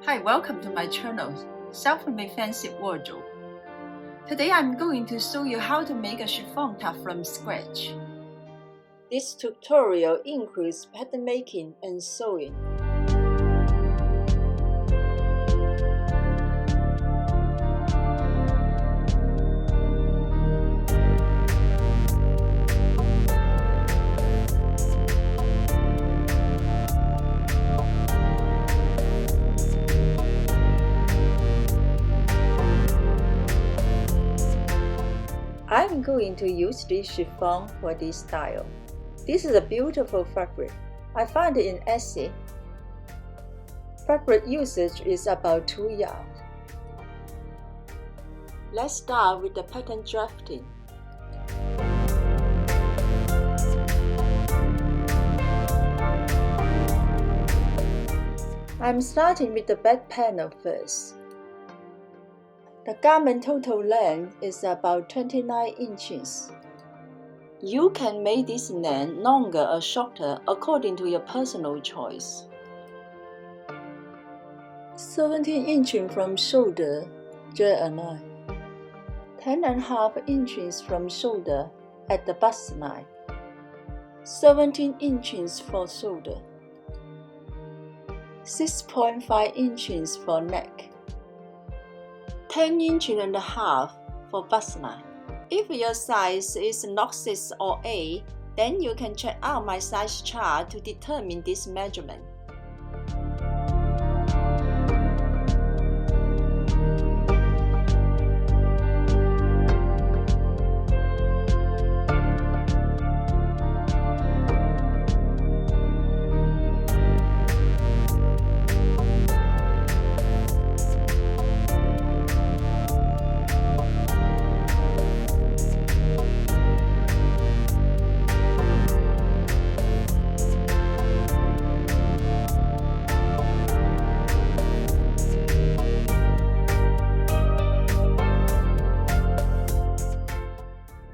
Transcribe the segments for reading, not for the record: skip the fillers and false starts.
Hi, welcome to my channel, Self-Made Fancy Wardrobe. Today I'm going to show you how to make a chiffon top from scratch. This tutorial includes pattern making and sewing. I'm going to use this chiffon for this style. This is a beautiful fabric. I found it in Etsy. Fabric usage is about 2 yards. Let's start with the pattern drafting. I'm starting with the back panel first. The garment total length is about 29 inches. You can make this length longer or shorter according to your personal choice. 17 inches from shoulder, draw a line. 10.5 inches from shoulder at the bust line. 17 inches for shoulder. 6.5 inches for neck. 10.5 inches for bust line. If your size is not 6 or 8, then you can check out my size chart to determine this measurement.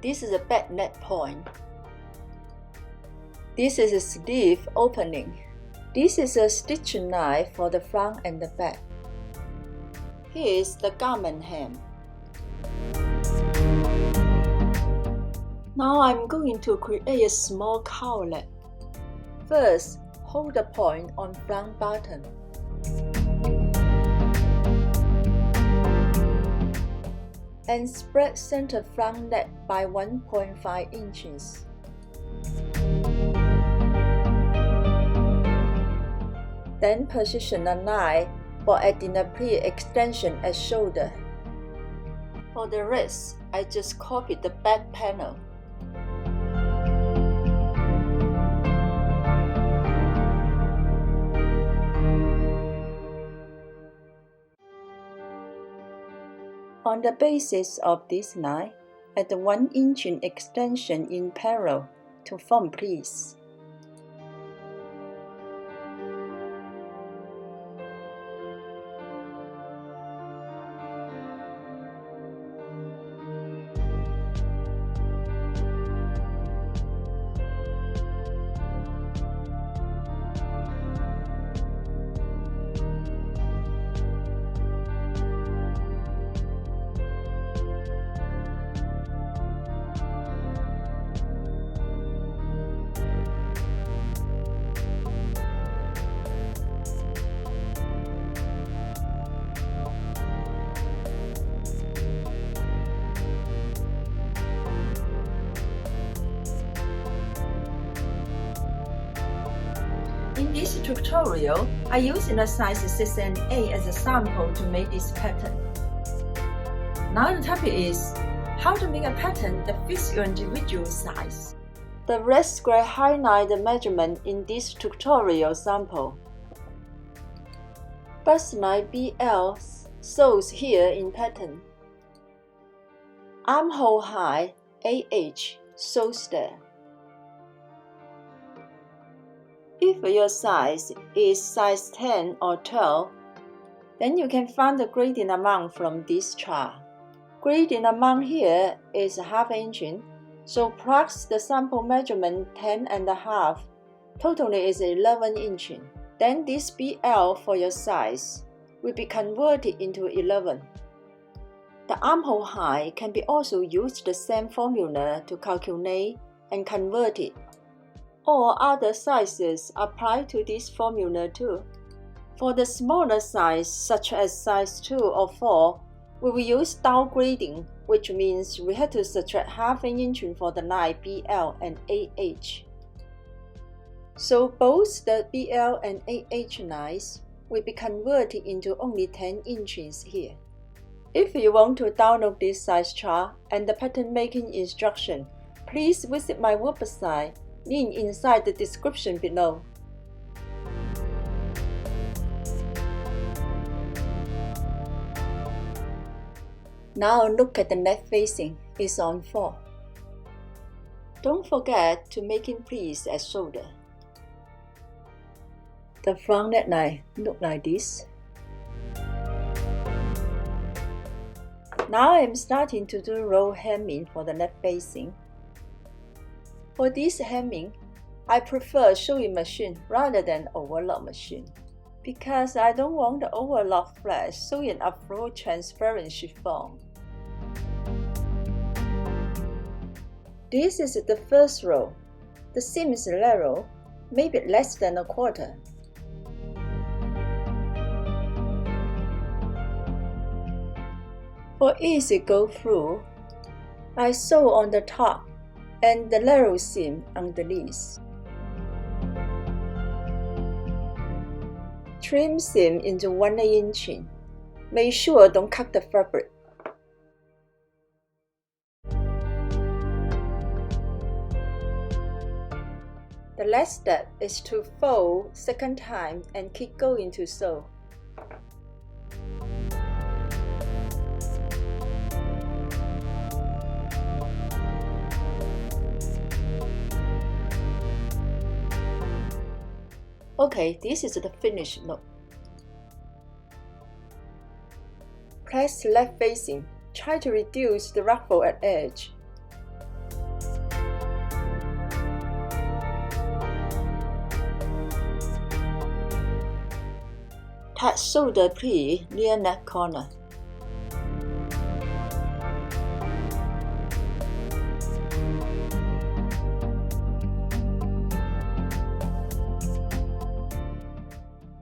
This is a back neck point. This is a sleeve opening. This is a stitch line for the front and the back. Here is the garment hem. Now I'm going to create a small cowlet. First, hold the point on front bottom. And spread center front neck by 1.5 inches. Then position a line for adding a pleat extension at shoulder. For the rest, I just copied the back panel. On the basis of this line, add 1 inch extension in parallel to form pleats. In this tutorial, I used a size 6 and 8 as a sample to make this pattern. Now the topic is how to make a pattern that fits your individual size. The red square highlights the measurement in this tutorial sample. Bust line BL shows here in pattern. Armhole height AH shows there. If your size is size 10 or 12, then you can find the gradient amount from this chart. Gradient amount here is ½ inch, so plus the sample measurement 10.5, totally is 11 inch. Then this BL for your size. will be converted into 11. The armhole height can be also used the same formula to calculate and convert it. All other sizes apply to this formula too. For the smaller size, such as size 2 or 4, we will use downgrading, which means we have to subtract half an inch for the line BL and AH. So both the BL and AH lines will be converted into only 10 inches here. If you want to download this size chart and the pattern making instruction, please visit my website, link inside the description below. Now look at the neck facing, it's on 4. Don't forget to make it please at shoulder. The front neckline look like this. Now I'm starting to do roll hemming for the neck facing. For this hemming, I prefer sewing machine rather than overlock machine because I don't want the overlock flash sewing a full transparent chiffon. This is the first row. The seam is narrow, maybe less than a quarter. For easy go through, I sew on the top and the narrow seam underneath. Trim seam into 1 inch. Make sure don't cut the fabric. The last step is to fold second time and keep going to sew. Okay, this is the finished look. Press left facing. Try to reduce the ruffle at edge. Touch shoulder pleat near neck corner.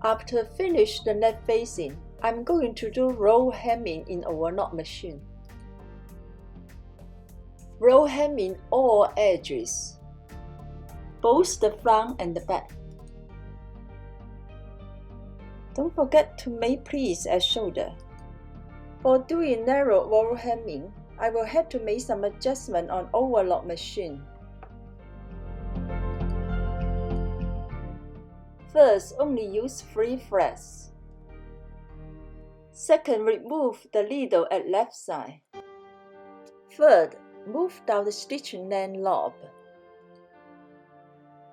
After finish the neck facing, I'm going to do roll hemming in overlock machine. Roll hemming all edges, both the front and the back. Don't forget to make pleats at shoulder. For doing narrow roll hemming, I will have to make some adjustment on overlock machine. First, only use 3 threads. Second, remove the needle at left side. Third, move down the stitching length knob.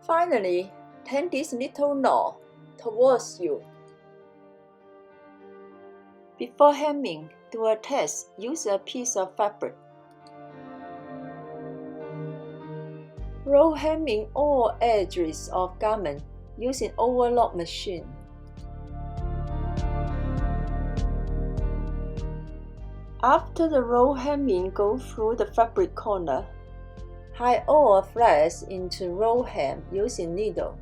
Finally, turn this little knob towards you. Before hemming, do a test. Use a piece of fabric. Roll hemming all edges of garment using overlock machine. After the roll hemming go through the fabric corner, hide all threads into roll hem using needle.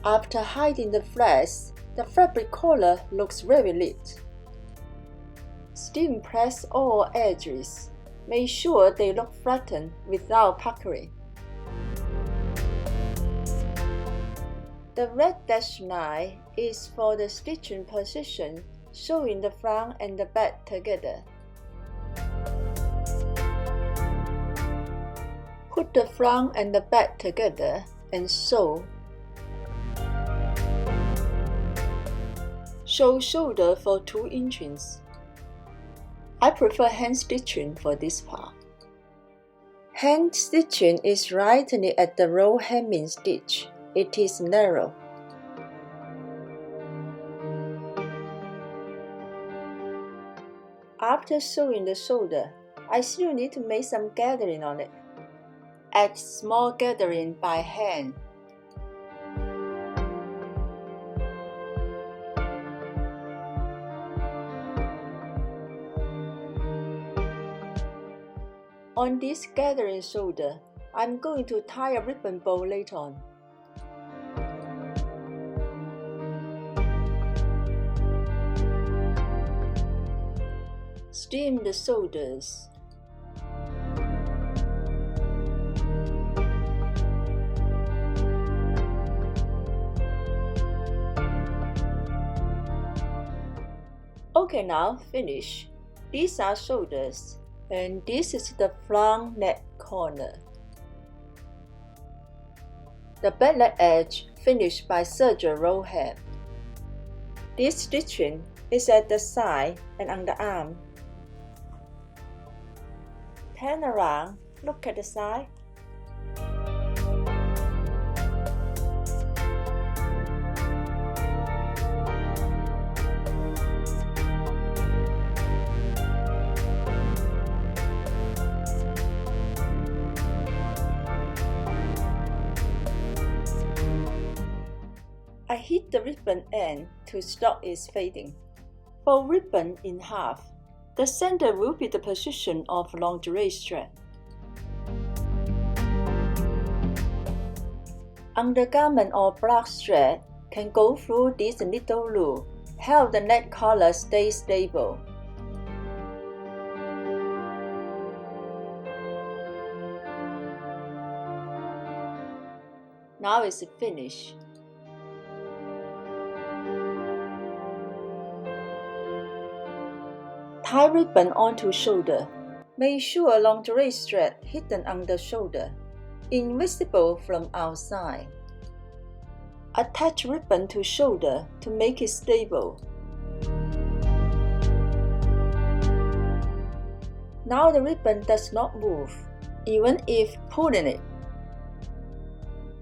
After hiding the threads, the fabric collar looks very neat. Still press all edges. Make sure they look flattened without puckering. The red dashed line is for the stitching position, sewing the front and the back together. Put the front and the back together and sew. Sew shoulder for 2 inches. I prefer hand stitching for this part. Hand stitching is right at the roll hemming stitch. It is narrow. After sewing the shoulder, I still need to make some gathering on it. Add small gathering by hand. On this gathering shoulder, I'm going to tie a ribbon bow later on. Steam the shoulders. Okay, now finish. These are shoulders, and this is the front neck corner. The back leg edge finished by Sergio Rohan. This stitching is at the side and underarm. Turn around, look at the side. I hit the ribbon end to stop its fading. Fold ribbon in half. The center will be the position of lingerie strap. Undergarment or black strap can go through this little loop, help the neck collar stay stable. Now it's finished. Tie ribbon onto shoulder. Make sure lingerie strap hidden under shoulder, invisible from outside. Attach ribbon to shoulder to make it stable. Now the ribbon does not move, even if pulling it.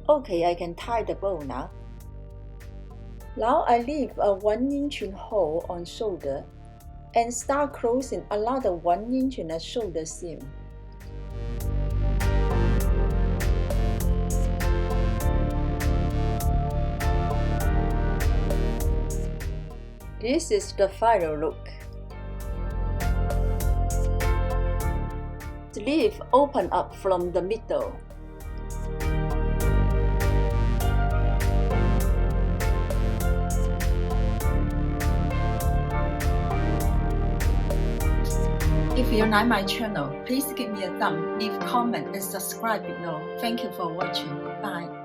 Okay, I can tie the bow now. Now I leave a 1-inch hole on shoulder and start closing another 1 inch in a shoulder seam. This is the final look. Sleeve open up from the middle. If you like my channel, please give me a thumb, leave comment and subscribe below. Thank you for watching. Bye.